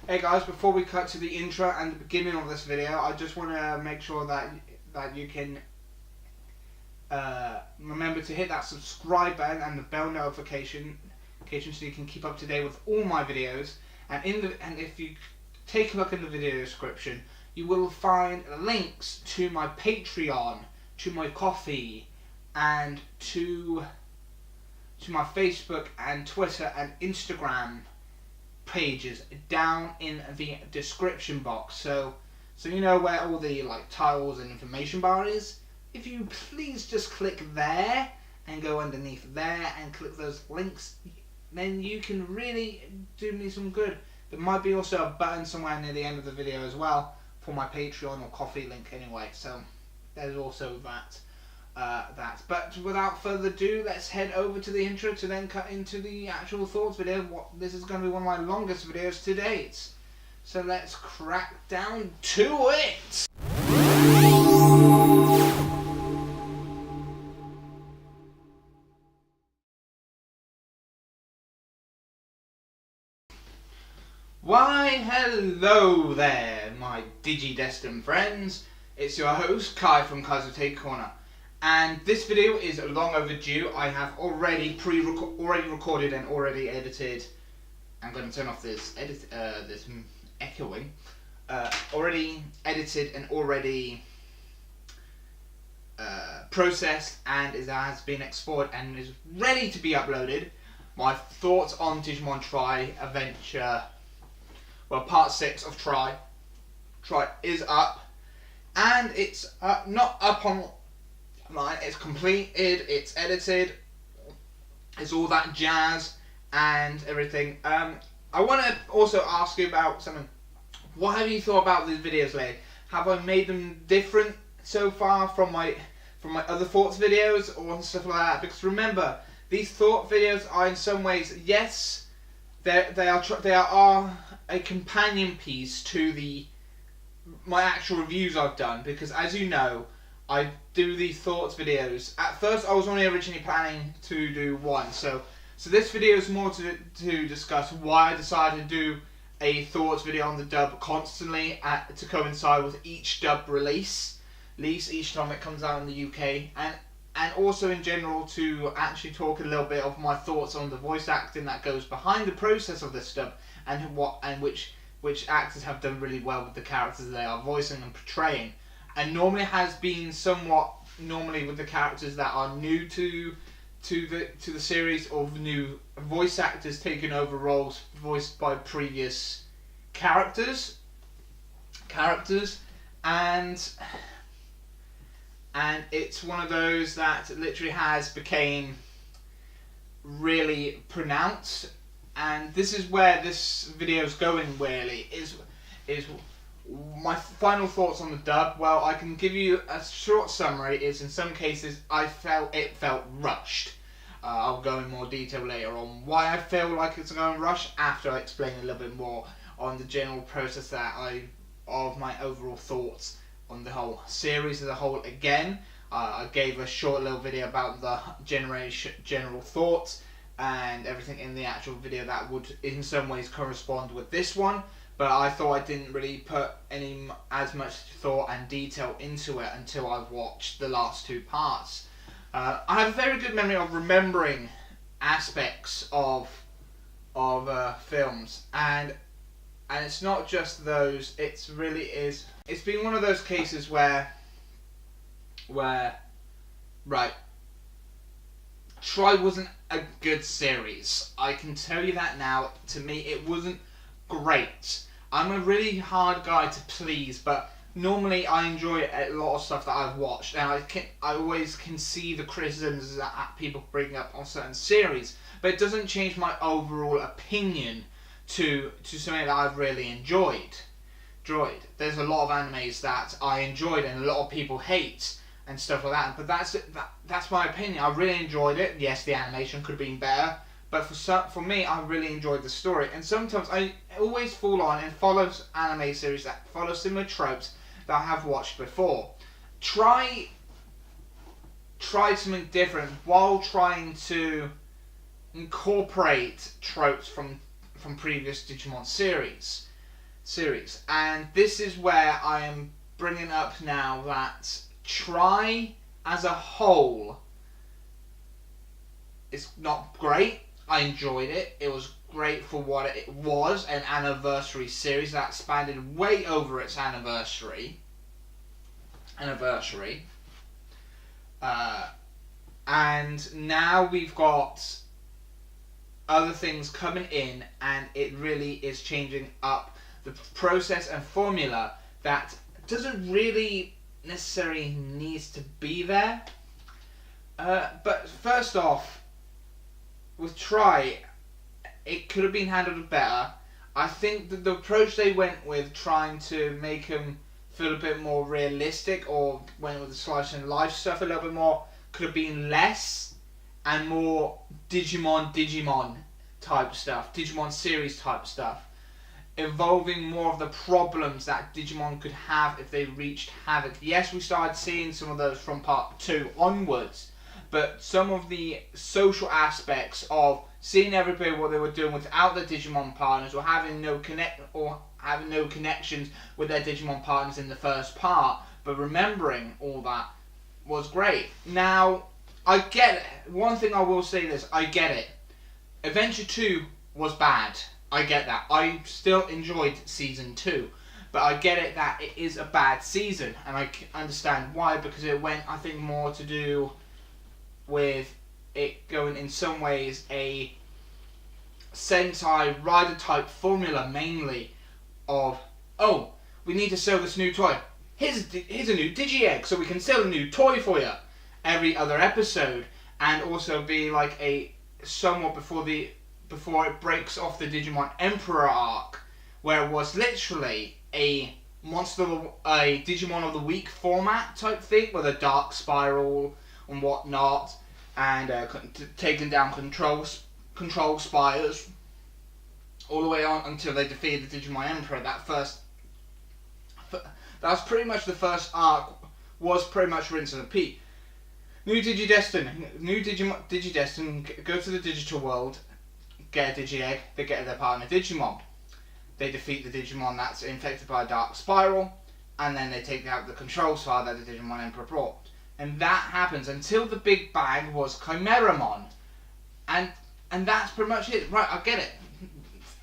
Hey guys, before we cut to the intro and the beginning of this video, I just want to make sure that you can remember to hit that subscribe button and the bell notification so you can keep up to date with all my videos. And if you take a look in the video description, you will find links to my Patreon, to my Ko-fi, and to my Facebook and Twitter and Instagram pages down in the description box, so you know where all the titles and information bar is. If you please just click there and go underneath there and click those links, then you can really do me some good. There might be also a button somewhere near the end of the video as well for my Patreon or Ko-fi link anyway, so there's also that. But without further ado, let's head over to the intro to then cut into the actual thoughts video. This is going to be one of my longest videos to date, so let's crack down to it. Why, hello there, my Digi-destined friends. It's your host, Kai from Kai's Take Corner. And this video is long overdue. I have already recorded and already edited. I'm going to turn off this this echoing. Already edited and already processed, and it has been exported and is ready to be uploaded. My thoughts on Digimon Tri Adventure, well, part 6 of Tri is up, and it's not up on. It's completed, it's edited, it's all that jazz and everything. I want to also ask you about something. What have you thought about these videos lately? Have I made them different so far from my other thoughts videos or stuff like that? Because remember, these thought videos are in some ways, yes, they are a companion piece to my actual reviews I've done, because as you know, I do these thoughts videos. At first, I was only originally planning to do one, so this video is more to discuss why I decided to do a thoughts video on the dub constantly to coincide with each dub release each time it comes out in the UK, and also in general to actually talk a little bit of my thoughts on the voice acting that goes behind the process of this dub, and which actors have done really well with the characters they are voicing and portraying. And normally has been somewhat with the characters that are new to the series, or new voice actors taking over roles voiced by previous characters, and it's one of those that literally has became really pronounced. And this is where this video is going. Really, is my final thoughts on the dub. Well, I can give you a short summary. Is in some cases it felt rushed. I'll go in more detail later on why I feel like it's going rushed after I explain a little bit more on the general process of my overall thoughts on the whole series as a whole. Again, I gave a short little video about the general thoughts and everything in the actual video that would in some ways correspond with this one. But I thought I didn't really put as much thought and detail into it until I've watched the last 2 parts. I have a very good memory of remembering aspects of films, and it's not just those. It's been one of those cases where Tri wasn't a good series. I can tell you that now. To me, it wasn't great. I'm a really hard guy to please, but normally I enjoy a lot of stuff that I've watched, and I always can see the criticisms that people bring up on certain series, but it doesn't change my overall opinion to something that I've really enjoyed. There's a lot of animes that I enjoyed and a lot of people hate and stuff like that, but that's my opinion. I really enjoyed it. Yes, the animation could have been better, but for me, I really enjoyed the story. And sometimes I always fall on and follow anime series that follow similar tropes that I have watched before. Try something different while trying to incorporate tropes from previous Digimon series. series. And this is where I am bringing up now that Try as a whole is not great. I enjoyed it. It was great for what it was, an anniversary series that spanned way over its anniversary. And now we've got other things coming in, and it really is changing up the process and formula that doesn't really necessarily needs to be there. But first off, with Try, it could have been handled better. I think that the approach they went with, trying to make him feel a bit more realistic, or went with the slice and life stuff a little bit more, could have been less and more Digimon type stuff, Digimon series type stuff, involving more of the problems that Digimon could have if they reached Havoc. Yes, we started seeing some of those from part 2 onwards, but some of the social aspects of seeing everybody what they were doing without their Digimon partners, or having no connections with their Digimon partners in the first part, but remembering all that, was great. Now, I get it. One thing I will say this, I get it. Adventure 2 was bad. I get that. I still enjoyed Season 2. But I get it that it is a bad season. And I understand why. Because it went, I think, more to do with it going in some ways a Sentai Rider type formula, mainly of, oh, we need to sell this new toy. Here's a new Digi-Egg so we can sell a new toy for you every other episode, and also be like a somewhat before it breaks off the Digimon Emperor arc, where it was literally a Digimon of the Week format type thing with a Dark Spiral and whatnot, and taking down control spires all the way on until they defeated the Digimon Emperor. That was pretty much the first arc, was pretty much rinse and repeat. New Digidestin, go to the digital world, get a Digi-Egg, they get their partner Digimon. They defeat the Digimon that's infected by a Dark Spiral, and then they take out the control spire that the Digimon Emperor brought. And that happens until the big bang was Chimeramon. And that's pretty much it. Right, I get it.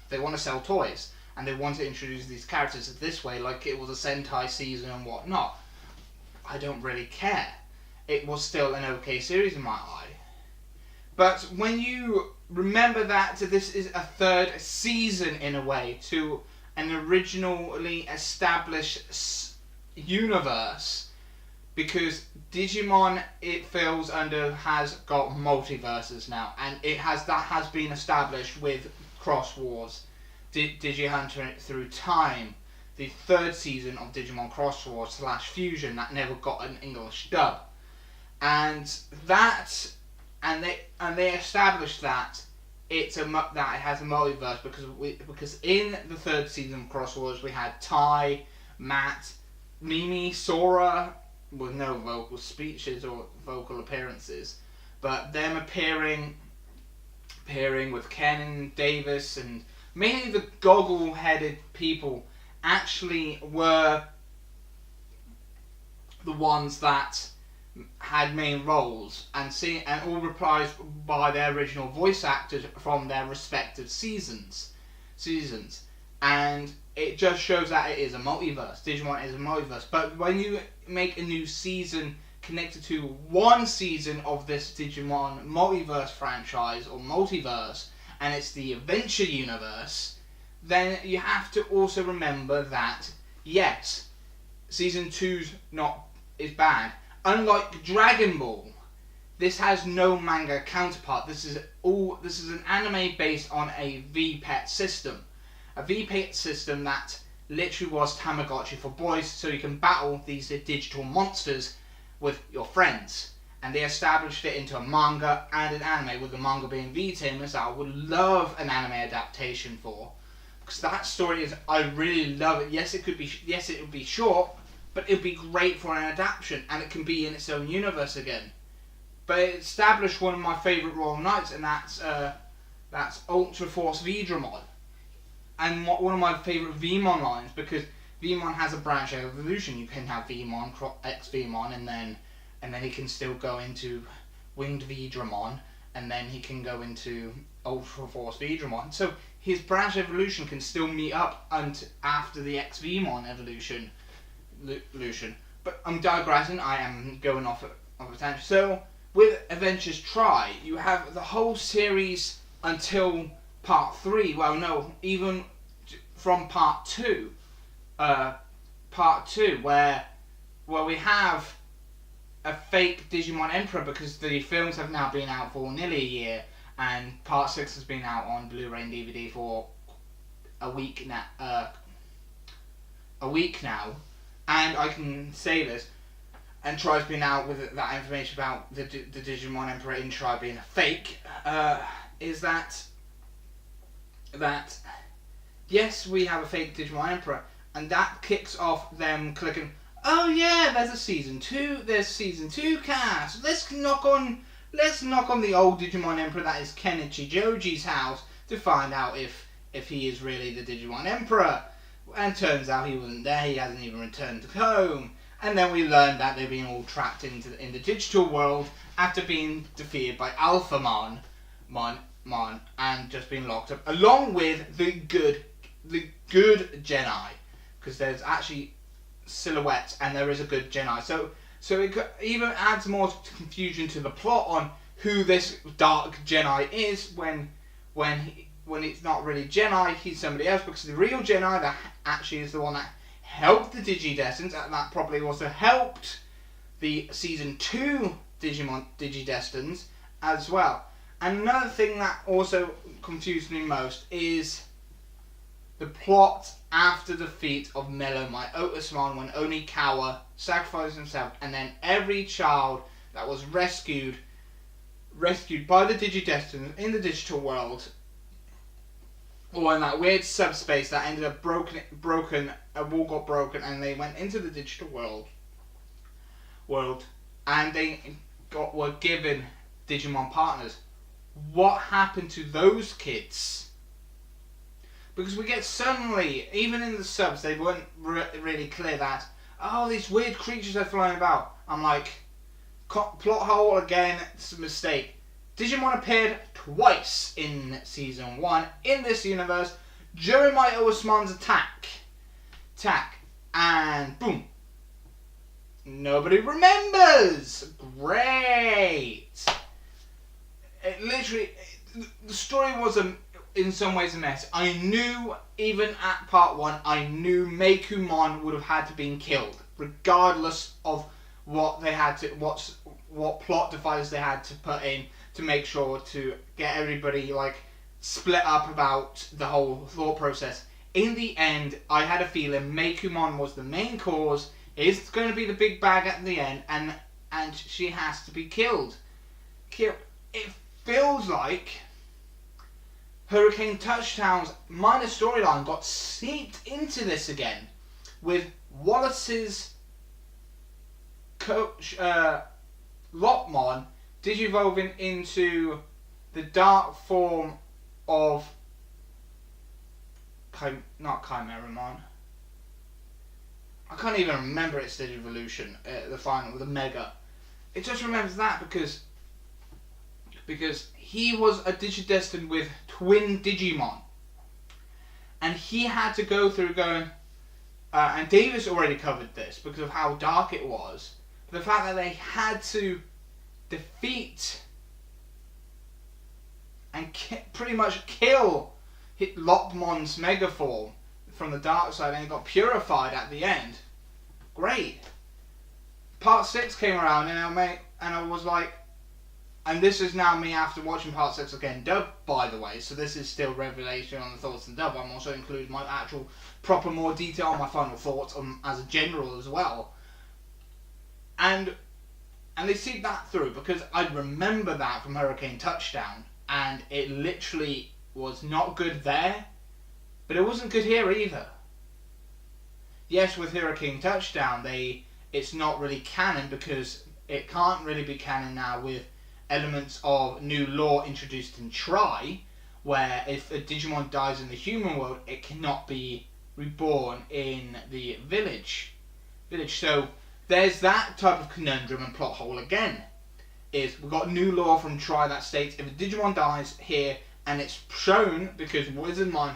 They want to sell toys, and they want to introduce these characters this way, like it was a Sentai season and whatnot. I don't really care. It was still an okay series in my eye. But when you remember that this is a third season in a way to an originally established universe, because Digimon, it feels under, has got multiverses now, and that has been established with Cross Wars, Digihunter Through Time, the third season of Digimon Cross Wars / Fusion that never got an English dub, and they established that it has a multiverse because in the third season of Cross Wars we had Tai, Matt, Mimi, Sora, with no vocal speeches or vocal appearances, but them appearing with Ken Davis, and mainly the goggle-headed people actually were the ones that had main roles, and all reprised by their original voice actors from their respective seasons, and it just shows that it is a multiverse. Digimon is a multiverse. But when you make a new season connected to one season of this Digimon multiverse franchise or multiverse, and it's the Adventure universe, then you have to also remember that yes, season 2 is bad. Unlike Dragon Ball, this has no manga counterpart. This is an anime based on a VPET system. A VPET system that literally was Tamagotchi for boys, so you can battle these digital monsters with your friends. And they established it into a manga and an anime, with the manga being V-Tamers that I would love an anime adaptation for. Because that story I really love it. Yes, it would be short, but it would be great for an adaptation, and it can be in its own universe again. But it established one of my favourite Royal Knights, and that's Ultra Force Vidramon. one of my favourite Vmon lines, because Vmon has a branch evolution. You can have Vmon, X Vmon, and then he can still go into Winged Veedramon, and then he can go into Ultra Force Veedramon. So his branch evolution can still meet up after the X Vmon evolution. But I'm digressing. I am going off of a tangent. So with Adventures Try, you have the whole series until part 3. Well, no, even from part 2. Where we have a fake Digimon Emperor, because the films have now been out for nearly a year, and part 6 has been out on Blu-ray and DVD for a week now. And I can say this, and Try's been out with that information about the Digimon Emperor in Try being a fake, is that yes, we have a fake Digimon Emperor, and that kicks off them clicking, oh yeah, there's a season 2, there's season 2 cast, let's knock on the old Digimon Emperor that is Kenichi Joji's house to find out if he is really the Digimon Emperor. And turns out he wasn't there, he hasn't even returned home. And then we learn that they've been all trapped in the digital world after being defeated by Alphamon and just being locked up, along with the good Geni, because there's actually silhouettes and there is a good Geni. So it even adds more confusion to the plot on who this dark Geni is when it's not really Geni, he's somebody else, because the real Geni that actually is the one that helped the Digidestins, and that probably also helped the season 2 Digimon Digidestins as well. And another thing that also confused me most is the plot after the defeat of Melomai Otismon, when Onikawa sacrificed himself, and then every child that was rescued by the Digidestins in the digital world, or in that weird subspace that ended up broken, a wall got broken, and they went into the digital world, and they were given Digimon partners. What happened to those kids? Because we get suddenly, even in the subs, they weren't really clear that, oh, these weird creatures are flying about. I'm like, plot hole again, it's a mistake. Digimon appeared twice in Season 1 in this universe during my Otismon's attack, and boom. Nobody remembers! Great! The story was in some ways a mess. I knew, even at part 1, I knew Meikumon would have had to been killed, regardless of what they had to, what plot device they had to put in to make sure to get everybody split up about the whole thought process. In the end, I had a feeling Meikumon was the main cause, is going to be the big bag at the end, and she has to be killed. It feels like Hurricane Touchdown's minor storyline got seeped into this again, with Wallace's coach, Lopmon, digivolving into the dark form of not Chimeramon. I can't even remember its Digivolution, the final, the Mega. It just remembers that because he was a Digidestin with twin Digimon, and he had to go through and Davis already covered this because of how dark it was. The fact that they had to defeat and pretty much kill Lopmon's Megaform from the dark side, and he got purified at the end. Great. Part 6 came around, and I was like, and this is now me after watching part 6 again, dubbed, by the way, so this is still revelation on the thoughts and dub. I'm also including my actual proper more detail on my final thoughts as a general as well. And they see that through, because I remember that from Hurricane Touchdown, and it literally was not good there, but it wasn't good here either. Yes, with Hurricane Touchdown, it's not really canon, because it can't really be canon now with elements of new lore introduced in Try, where if a Digimon dies in the human world, it cannot be reborn in the village. So there's that type of conundrum and plot hole again. Is we've got new law from Tri that states if a Digimon dies here, and it's shown because Wizardmon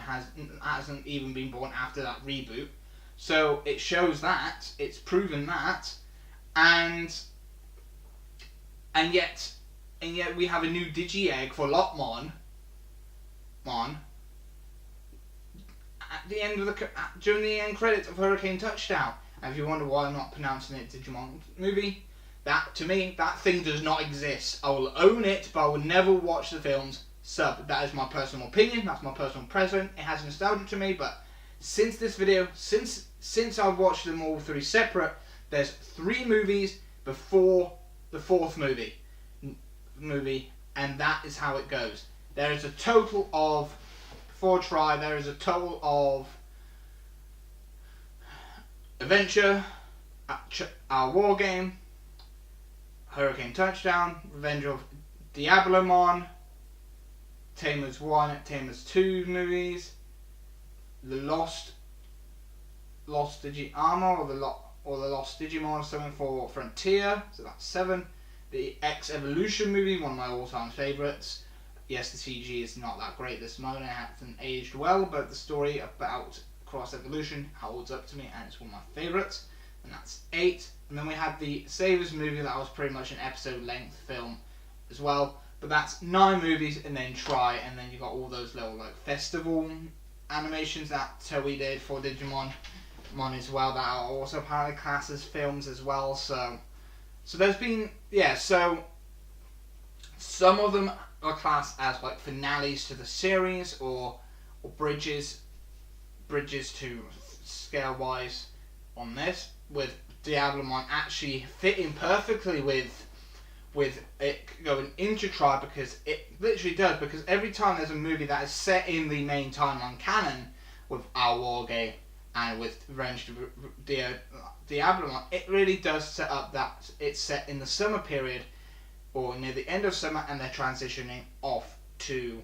hasn't even been born after that reboot, so it shows that it's proven that, and yet we have a new Digi Egg for Lotmon. At the end of during the end credits of Hurricane Touchdown, and if you wonder why I'm not pronouncing it Digimon movie, that to me that thing does not exist. I will own it, but I will never watch the films sub. That is my personal opinion. That's my personal present. It has nostalgia to me, but since this video, since I've watched them all three separate, there's 3 movies before the 4th movie, and that is how it goes. There is a total of, before Tri, there is a total of Adventure, Our War Game, Hurricane Touchdown, Revenge of Diabolomon, Tamers 1, Tamers 2 movies, the Lost Digi-Armor, or the Lost Digimon or something for Frontier, so that's 7. The X Evolution movie, one of my all-time favourites. Yes, the CG is not that great this moment, it hasn't aged well, but the story about Cross Evolution holds up to me, and it's one of my favourites, and that's 8. And then we had the Savers movie, that was pretty much an episode-length film as well. But that's 9 movies, and then Tri, and then you got all those little like festival animations that Toei did for Digimon as well, that are also apparently classed as films as well. So there's been, yeah, so some of them are classed as like finales to the series or bridges to scale wise on this, with Diabolomon actually fitting perfectly with it going into Tri, because it literally does, because every time there's a movie that is set in the main timeline canon with Our War Game and with Revenge of Diabolomon, it really does set up that it's set in the summer period or near the end of summer, and they're transitioning off to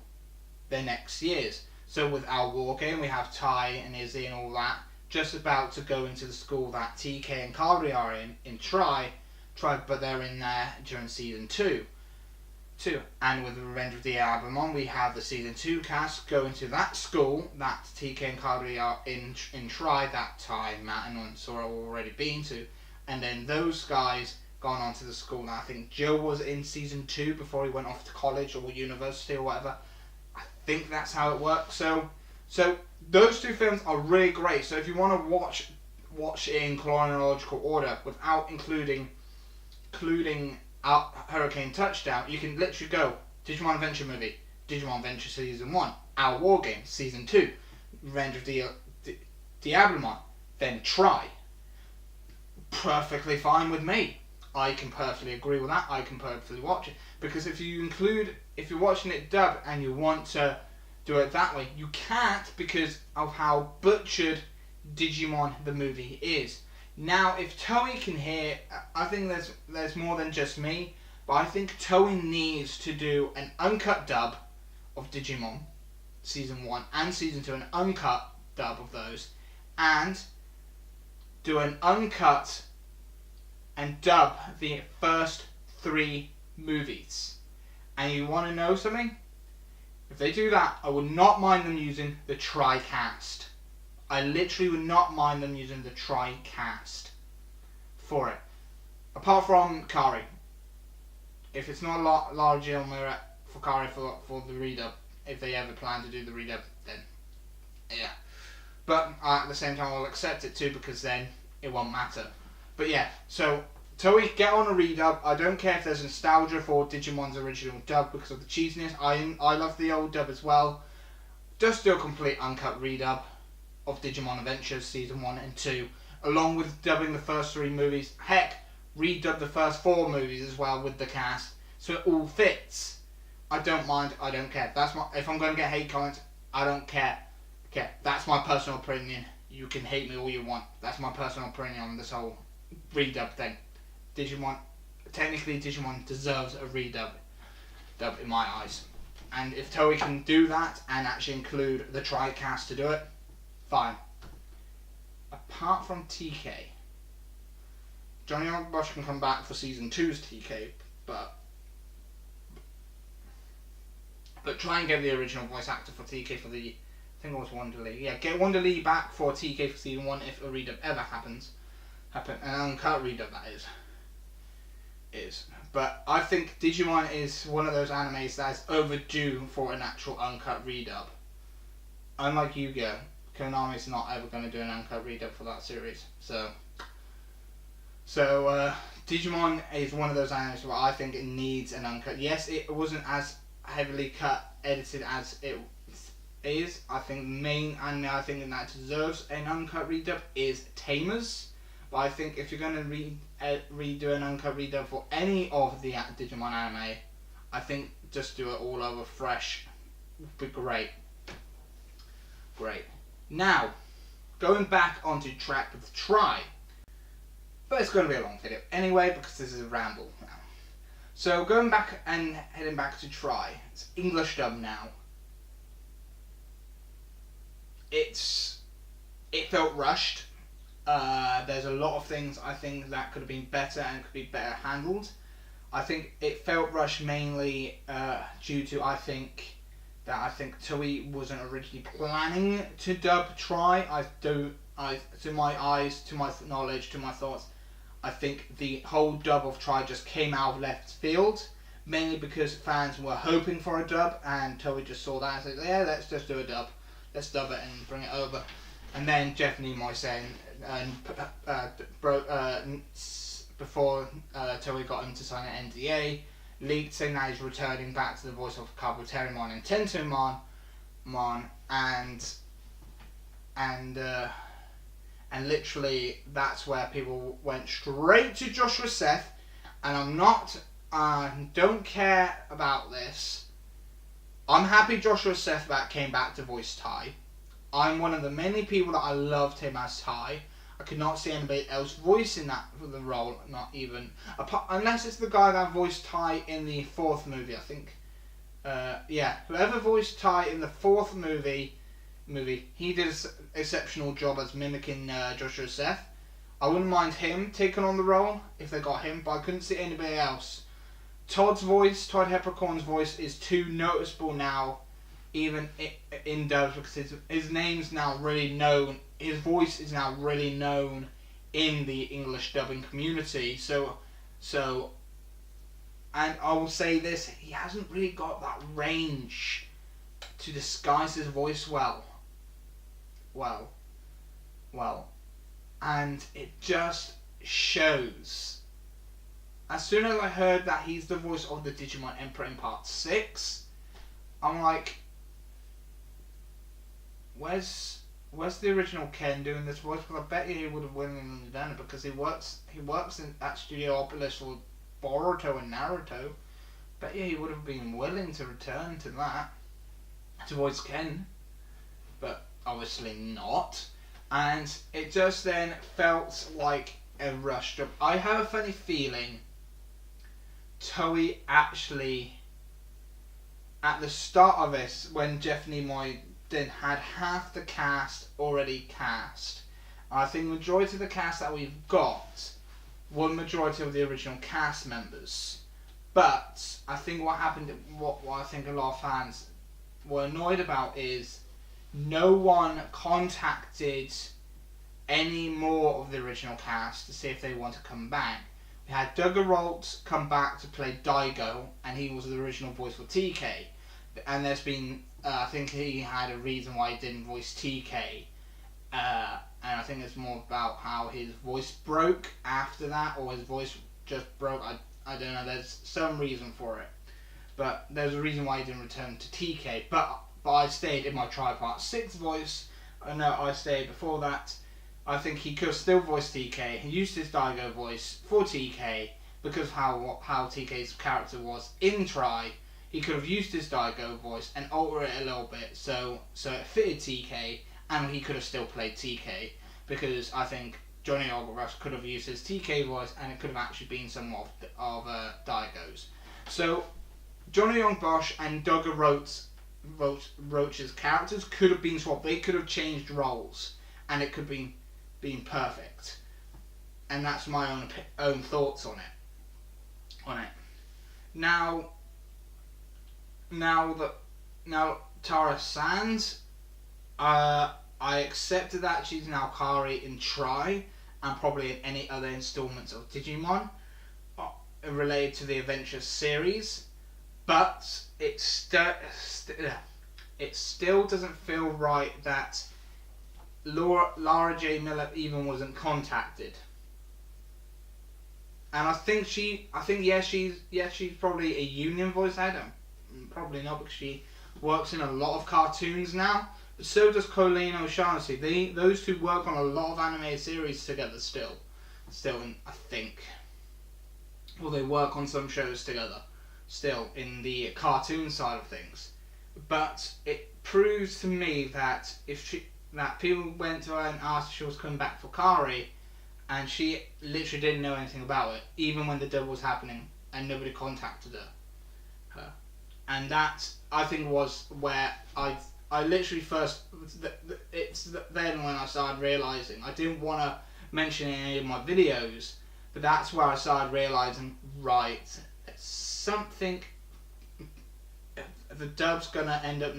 their next years. So with Our War Game, we have Ty and Izzy and all that just about to go into the school that TK and Kari are in Tri, but they're in there during season 2. And with Revenge of Diabolomon, we have the season 2 cast going to that school that TK and Kari are in Tri, that Ty, Matt and Sora have already been to, and then those guys gone on to the school that I think Joe was in season 2 before he went off to college or university or whatever. I think that's how it works. So those 2 films are really great. So if you want to watch it in chronological order without including Hurricane Touchdown, you can literally go Digimon Adventure movie, Digimon Adventure season 1, Our War Game season 2, Revenge of Diabolomon, then Tri. Perfectly fine with me. I can perfectly agree with that. I can perfectly watch it, because if you're watching it dubbed and you want to do it that way, you can't, because of how butchered Digimon the movie is. Now, if Toei can hear, I think there's more than just me, but I think Toei needs to do an uncut dub of Digimon season 1 and season 2, an uncut dub of those, and do an uncut and dub the first 3 movies. And you want to know something? If they do that, I would not mind them using the Tri-cast. I literally would not mind them using the Tri-cast for it. Apart from Kari. If it's not a large merit for Kari for the redub, if they ever plan to do the redub, then yeah. But at the same time, I'll accept it too, because then it won't matter. But yeah, so Toei, get on a redub. I don't care if there's nostalgia for Digimon's original dub because of the cheesiness. I love the old dub as well. Just do a complete uncut redub of Digimon Adventures season 1 and 2, along with dubbing the first 3 movies. Heck, redub the first 4 movies as well with the cast, so it all fits. I don't mind. I don't care. If I'm going to get hate comments, I don't care. Okay, that's my personal opinion. You can hate me all you want. That's my personal opinion on this whole redub thing. Digimon deserves a redub in my eyes. And if Toei can do that and actually include the Tri-cast to do it, fine. Apart from TK, Johnny Ogbosh can come back for season 2's TK, but try and get the original voice actor for TK for the, I think it was Wonder Lee. Yeah, get Wonder Lee back for TK for season 1 if a redub ever happens. An uncut redub, that is. But I think Digimon is one of those animes that is overdue for an actual uncut redub. Unlike Yu-Gi-Oh!, Konami's not ever going to do an uncut redub for that series. So Digimon is one of those animes where I think it needs an uncut. Yes, it wasn't as heavily edited as it is. I think the main anime I think that deserves an uncut redub is Tamers. But I think if you're going to redo an uncut redub for any of the Digimon anime, I think just do it all over fresh would be great. Great. Now, going back onto track with Try. But it's going to be a long video anyway because this is a ramble now. So going back and heading back to Try. It's English dub now. It felt rushed. There's a lot of things I think that could have been better and could be better handled. I think it felt rushed mainly due to I think Toei wasn't originally planning to dub Try. To my eyes, to my knowledge, to my thoughts, I think the whole dub of Try just came out of left field, mainly because fans were hoping for a dub and Toei just saw that and said, yeah, let's just do a dub. Let's dub it and bring it over. And then Jeff Nimoy saying, before Toei got him to sign an NDA, leaked saying that he's returning back to the voice of Kabuterimon and Tentomon, and literally that's where people went straight to Joshua Seth, and I'm not, don't care about this. I'm happy Joshua Seth came back to voice Tai. I'm one of the many people that I loved him as Tai. I could not see anybody else voicing that for the role, not even unless it's the guy that voiced Tai in the 4th movie, I think. Whoever voiced Tai in the 4th movie, he did an exceptional job as mimicking Joshua Seth. I wouldn't mind him taking on the role if they got him, but I couldn't see anybody else. Todd Heppercorn's voice is too noticeable now, even in dubs, because his name's now really known. His voice is now really known in the English dubbing community. So, and I will say this: he hasn't really got that range to disguise his voice well, and it just shows. As soon as I heard that he's the voice of the Digimon Emperor in Part 6, I'm like, where's the original Ken doing this voice? Because I bet he would have willingly done it, because he works at Studiopolis for Boruto and Naruto. Bet he would have been willing to return to that to voice Ken, but obviously not. And it just then felt like a rush job. I have a funny feeling Toei actually, at the start of this, when Jeff Nimoy then had half the cast already cast, I think the majority of the cast that we've got were the majority of the original cast members. But I think what happened, what I think a lot of fans were annoyed about, is no one contacted any more of the original cast to see if they want to come back. We had Doug Aralt come back to play Daigo, and he was the original voice for TK. And there's been, I think he had a reason why he didn't voice TK. And I think it's more about how his voice broke after that, or his voice just broke. I don't know, there's some reason for it. But there's a reason why he didn't return to TK. But I stayed in my Tri Part 6 voice. I know I stayed before that. I think he could have still voiced TK. He used his Daigo voice for TK because how TK's character was in Tri. He could have used his Daigo voice and alter it a little bit so it fitted TK, and he could have still played TK, because I think Johnny Ogbosh could have used his TK voice and it could have actually been somewhat of Daigo's. So Johnny Young Bosch and Doug Roach's characters could have been swapped. They could have changed roles, and it could have been perfect. And that's my own thoughts on it. Now Tara Sands, I accepted that she's now Kari in Tri, and probably in any other installments of Digimon related to the Adventure series, but it still doesn't feel right that Lara J. Miller even wasn't contacted. And I think she's probably a union voice actor. Probably not, because she works in a lot of cartoons now. But so does Colleen O'Shaughnessy. Those two work on a lot of animated series together still, and I think. Well, they work on some shows together still in the cartoon side of things. But it proves to me that that people went to her and asked if she was coming back for Kari, and she literally didn't know anything about it, even when the dub was happening, and nobody contacted her. And that, I think, was where I literally first... It's then when I started realising. I didn't want to mention it in any of my videos, but that's where I started realising, right, something... The dub's gonna end up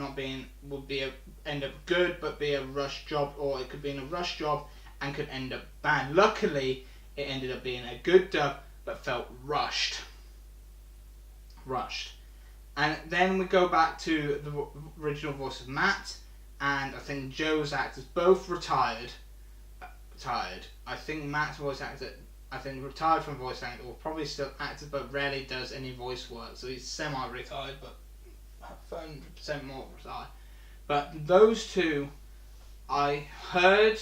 end up good, but be a rush job, or it could be in a rush job and could end up bad. Luckily, it ended up being a good dub, but felt rushed. And then we go back to the original voice of Matt, and I think Joe's actors both retired. I think Matt's voice actor, retired from voice acting, or probably still active, but rarely does any voice work. So he's semi-retired, but 100% more retired. But those two, I heard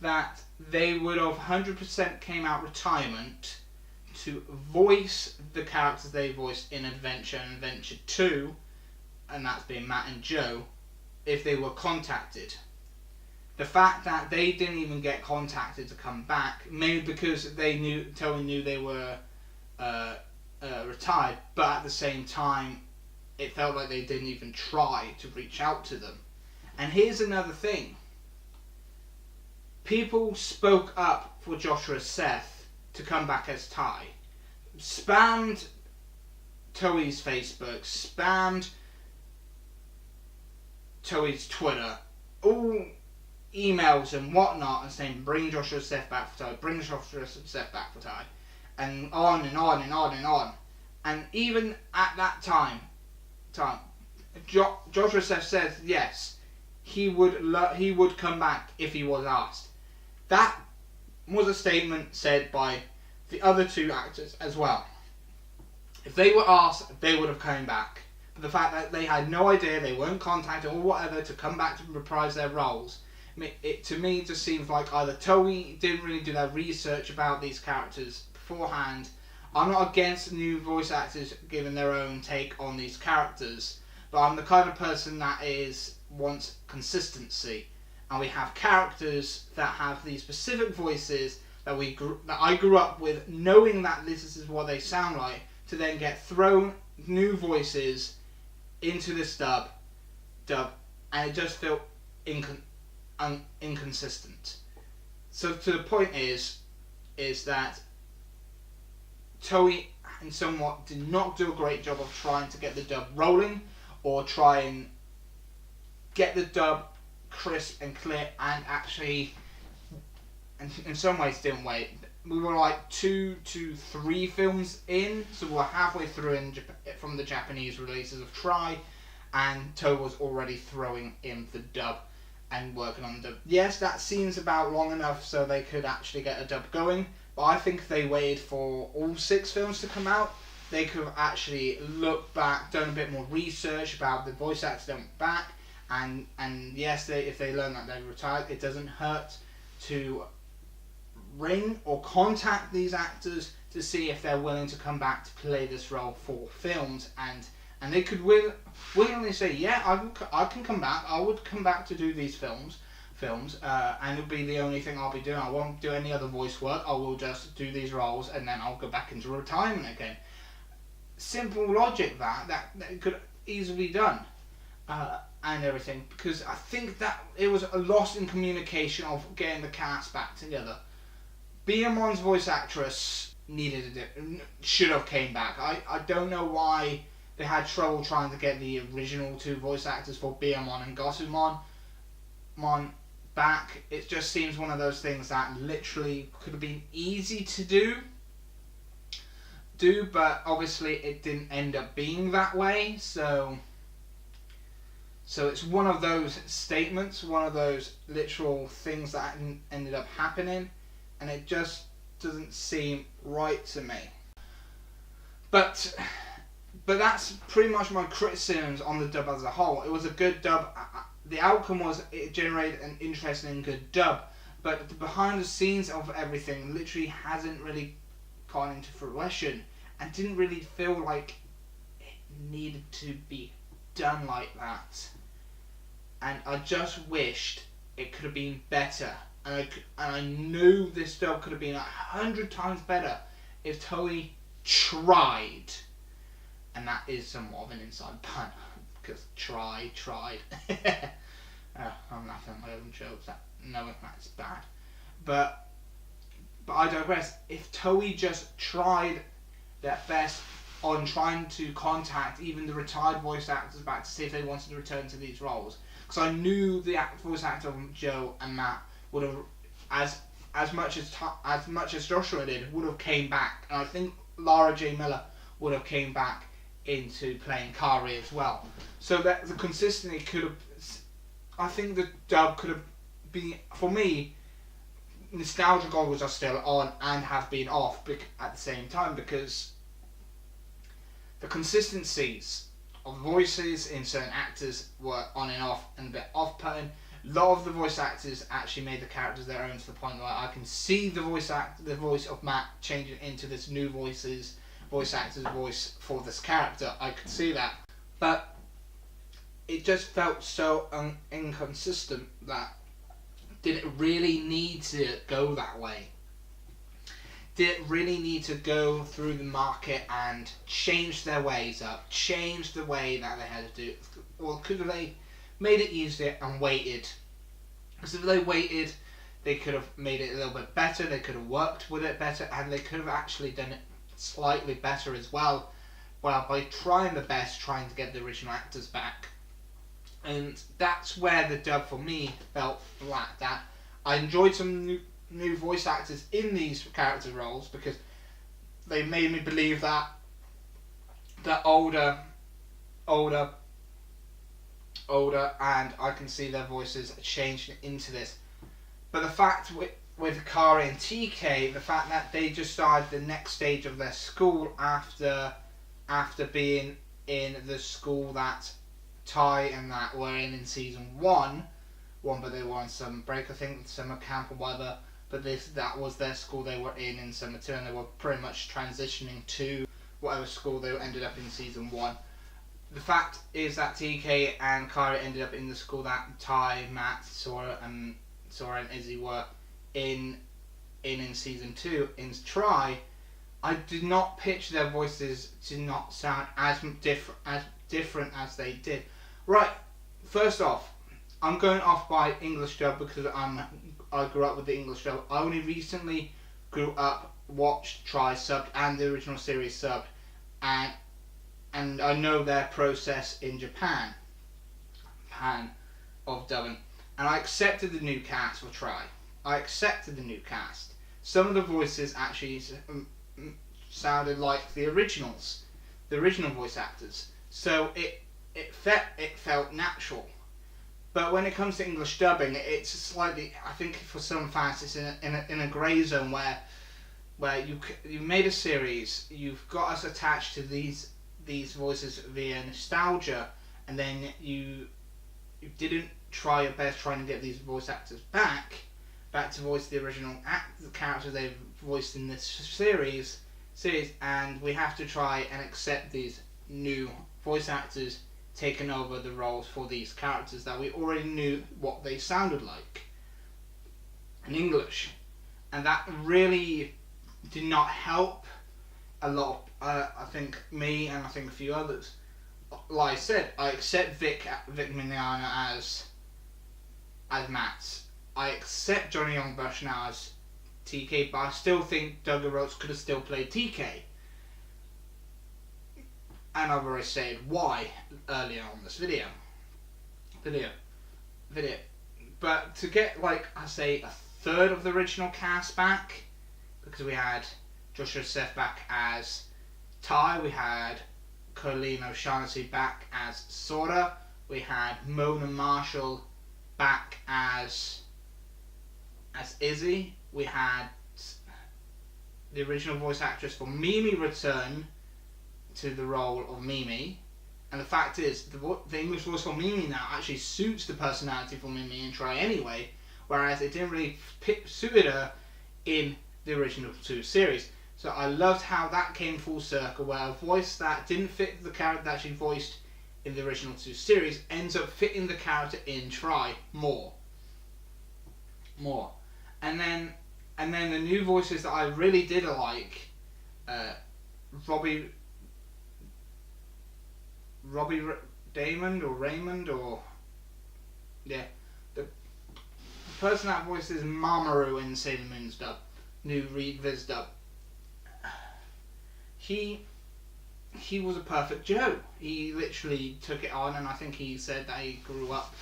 that they would have 100% came out retirement to voice the characters they voiced in Adventure and Adventure 2, and that's being Matt and Joe, if they were contacted. The fact that they didn't even get contacted to come back, maybe because Toei knew they were retired, but at the same time, it felt like they didn't even try to reach out to them. And here's another thing. People spoke up for Joshua Seth to come back as Tai. Spammed Toei's Facebook, spammed Toei's Twitter, all emails and whatnot, and saying, bring Joshua Seth back for Tai, bring Joshua Seth back for Tai, and on and on and on and on. And even at that time, Joshua Seth says yes, he would come back if he was asked. That was a statement said by the other two actors as well. If they were asked, they would have come back. But the fact that they had no idea, they weren't contacted or whatever to come back to reprise their roles, it to me just seems like either Toei didn't really do their research about these characters beforehand. I'm not against new voice actors giving their own take on these characters, but I'm the kind of person that wants consistency, and we have characters that have these specific voices that I grew up with, knowing that this is what they sound like, to then get thrown new voices into this dub, and it just felt inconsistent. So to the point is that Toei and somewhat did not do a great job of trying to get the dub rolling, or try and get the dub crisp and clear, and actually, and in some ways didn't wait. We were like 2 to 3 films in, so we were halfway through from the Japanese releases of Try, and Toei was already throwing in the dub and working on the dub. Yes, that seems about long enough so they could actually get a dub going, but I think if they waited for all 6 films to come out, they could have actually looked back, done a bit more research about the voice actors that went back, and yes, if they learn that they retired, it doesn't hurt to ring or contact these actors to see if they're willing to come back to play this role for films, and they could willingly say, yeah, I can come back, I would come back to do these films, and it'll be the only thing I'll be doing. I won't do any other voice work, I will just do these roles, and then I'll go back into retirement again. simple logic that could easily be done, and everything, because I think that it was a loss in communication of getting the cast back together. Beamon's voice actress should have came back. I don't know why they had trouble trying to get the original two voice actors for Beamon and Gosumon back. It just seems one of those things that literally could have been easy to do, but obviously it didn't end up being that way. So it's one of those statements, one of those literal things that ended up happening, and it just doesn't seem right to me. But that's pretty much my criticisms on the dub as a whole. It was a good dub. The outcome was it generated an interesting and good dub, but the behind the scenes of everything literally hasn't really gone into fruition, and didn't really feel like it needed to be done like that. And I just wished it could have been better. And I knew this dub could have been 100 times better if Toei tried. And that is somewhat of an inside pun, because tried. I'm laughing at my own jokes, knowing that's bad. But I digress. If Toei just tried their best on trying to contact even the retired voice actors back to see if they wanted to return to these roles, because I knew the voice actor of Joe and Matt would have, as much as Joshua did, would have came back, and I think Lara J. Miller would have came back into playing Kari as well. So that the consistency could have, I think the dub could have been, for me, nostalgia goggles are still on and have been off at the same time, because the consistencies of voices in certain actors were on and off and a bit off-putting. A lot of the voice actors actually made the characters their own, to the point where I can see the voice of Matt changing into this new voice actor's voice for this character. I could see that, but it just felt so inconsistent. That did it really need to go that way? Did it really need to go through the market and change their ways up, change the way that they had to do it? Or could they made it easier and waited? Because if they waited, they could have made it a little bit better, they could have worked with it better, and they could have actually done it slightly better as well, by trying the best, trying to get the original actors back. And that's where the dub for me felt flat. That I enjoyed some new voice actors in these character roles, because they made me believe that they're older, and I can see their voices changing into this. But the fact with Kari and TK, the fact that they just started the next stage of their school after being in the school that Tai and that were in season one, but they were on summer break, I think, summer camp or whatever. But that was their school they were in summer 2, and they were pretty much transitioning to whatever school they ended up in season 1. The fact is that TK and Kari ended up in the school that Tai, Matt, Sora and Izzy were in season 2. In Try, I did not pitch their voices to not sound as different as they did. Right, first off, I'm going off by English dub because I grew up with the English dub. I only recently watched Try subbed and the original series subbed, and I know their process in Japan of dubbing, and I accepted the new cast for Try. I accepted the new cast. Some of the voices actually sounded like the original voice actors, so it felt natural. But when it comes to English dubbing, it's slightly, I think for some fans, it's in a grey zone where you made a series, you've got us attached to these voices via nostalgia, and then you didn't try your best trying to get these voice actors back to voice the original characters they've voiced in this series, and we have to try and accept these new voice actors taking over the roles for these characters that we already knew what they sounded like in English. And that really did not help a lot of, I think me and I think a few others, like I said, I accept Vic Mignogna as Matt. I accept Johnny Youngbush now as TK, but I still think Doug Rhodes could have still played TK. And I've already said why earlier on this video. But to get, like, I say, a third of the original cast back, because we had Joshua Seth back as Ty, we had Colleen O'Shaughnessy back as Sora, we had Mona Marshall back as Izzy, we had the original voice actress for Mimi return to the role of Mimi. And the fact is, the English voice for Mimi now actually suits the personality for Mimi and Try anyway, whereas it didn't really suit her in the original 2 series. So I loved how that came full circle, where a voice that didn't fit the character that she voiced in the original 2 series ends up fitting the character in Try more. And then the new voices that I really did like, Robbie Raymond, the person that voices Mamoru in Sailor Moon's dub, new Reed Viz dub. He was a perfect Joe. He literally took it on, and I think he said that he grew up.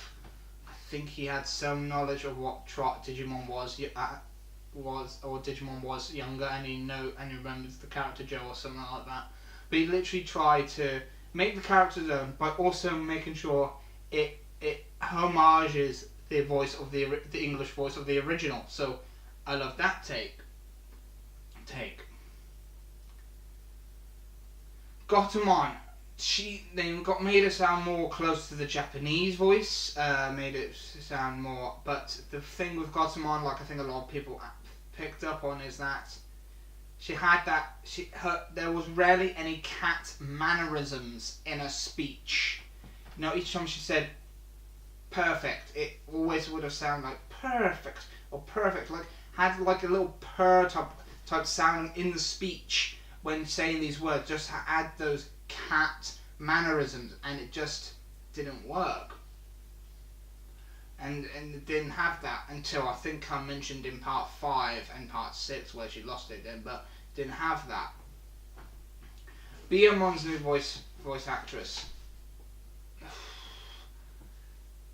I think he had some knowledge of what Digimon was, or Digimon was younger, and he remembers the character Joe or something like that. But he literally tried to make the character his own, but also making sure it homages the voice of the English voice of the original. So I love that take. Gotemon, made it sound more close to the Japanese voice, made it sound more. But the thing with Gotemon, like I think a lot of people picked up on, is that she had that. There was rarely any cat mannerisms in her speech. Each time she said "perfect," it always would have sounded like "perfect" or "perfect." Like had like a little purr type sound in the speech when saying these words. Just add those cat mannerisms, and it just didn't work. And it didn't have that until I think I mentioned in part 5 and part 6 where she lost it then, but didn't have that. Beamon's new voice actress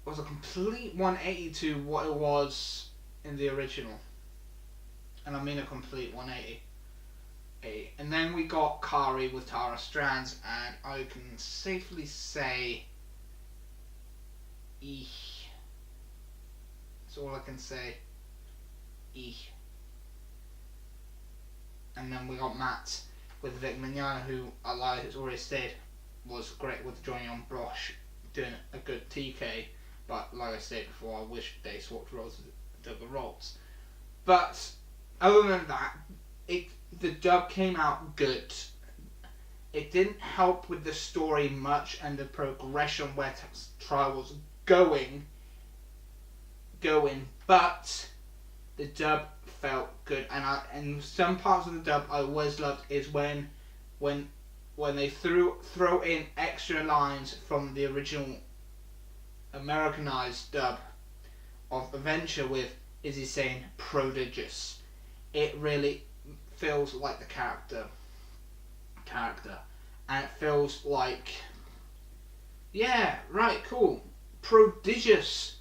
was a complete 180 to what it was in the original. And I mean a complete 180. And then we got Kari with Tara Strands, and I can safely say That's all I can say. And then we got Matt with Vic Mignogna, who, like I already said, was great with Johnny on Brosh, doing a good TK. But like I said before, I wish they swapped roles with Doug Rhodes. But other than that, the dub came out good. It didn't help with the story much and the progression where Try was going, but the dub felt good. And some parts of the dub I always loved is when they throw in extra lines from the original Americanized dub of Adventure with Izzy saying prodigious. It really feels like the character, and it feels like, yeah, right, cool, prodigious.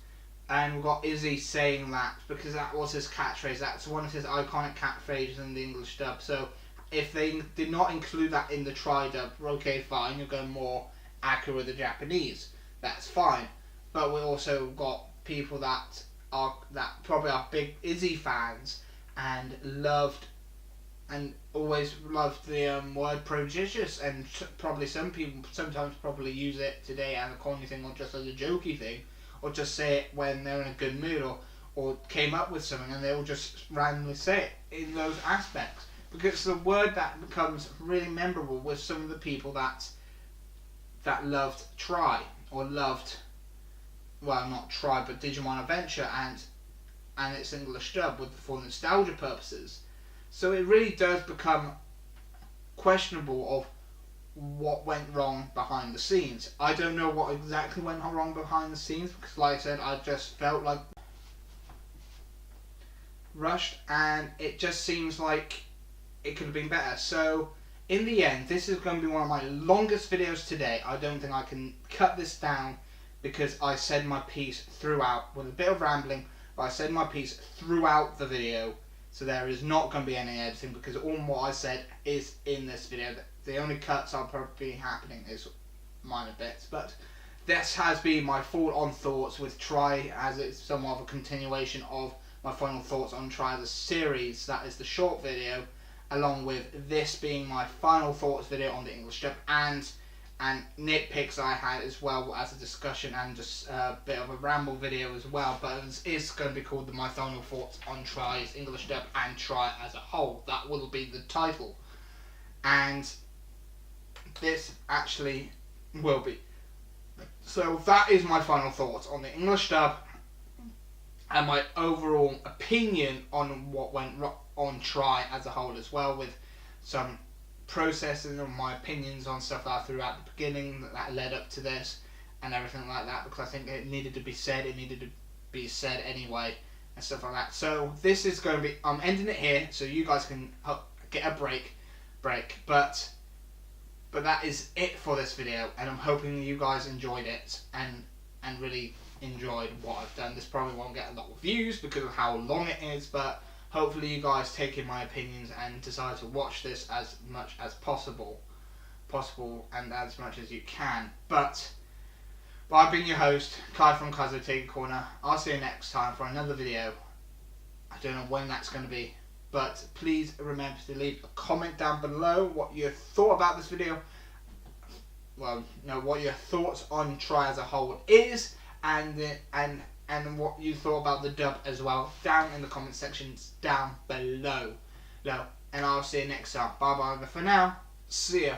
And we've got Izzy saying that because that was his catchphrase. That's one of his iconic catchphrases in the English dub. So if they did not include that in the Try dub, okay, fine, you're going more accurate with the Japanese. That's fine. But we also got people that probably are big Izzy fans and always loved the word prodigious, and probably some people sometimes probably use it today as a corny thing or just as a jokey thing, or just say it when they're in a good mood, or came up with something and they will just randomly say it in those aspects, because it's the word that becomes really memorable with some of the people that loved Try, or loved, well, not Try, but Digimon Adventure and its English dub for nostalgia purposes. So it really does become questionable of what went wrong behind the scenes. I don't know what exactly went wrong behind the scenes, because like I said, I just felt like rushed, and it just seems like it could have been better. So in the end, this is going to be one of my longest videos today. I don't think I can cut this down, because I said my piece throughout, with a bit of rambling, but I said my piece throughout the video. So there is not going to be any editing, because all what I said is in this video. The only cuts are probably happening is minor bits. But this has been my full-on thoughts with Try, as it's somewhat of a continuation of my final thoughts on Try as a series. That is the short video, along with this being my final thoughts video on the English dub, and nitpicks I had as well as a discussion and just a bit of a ramble video as well. But it's going to be called my final thoughts on Try's English dub and Try as a whole. That will be the title, and this actually will be. So that is my final thoughts on the English dub and my overall opinion on what went wrong on Try as a whole as well, with some processing of my opinions on stuff that I threw at the beginning that led up to this and everything like that, because I think it needed to be said, anyway, and stuff like that. So this is going to be, I'm ending it here so you guys can get a break, but that is it for this video, and I'm hoping you guys enjoyed it and really enjoyed what I've done. This probably won't get a lot of views because of how long it is, but hopefully you guys take in my opinions and decide to watch this as much as possible and as much as you can. But I've been your host, Kai from Kaizo Take Corner. I'll see you next time for another video. I don't know when that's going to be, but please remember to leave a comment down below what you thought about this video. Well, what your thoughts on Try as a whole is, and what you thought about the dub as well, down in the comment sections down below. And I'll see you next time. Bye bye for now. See ya.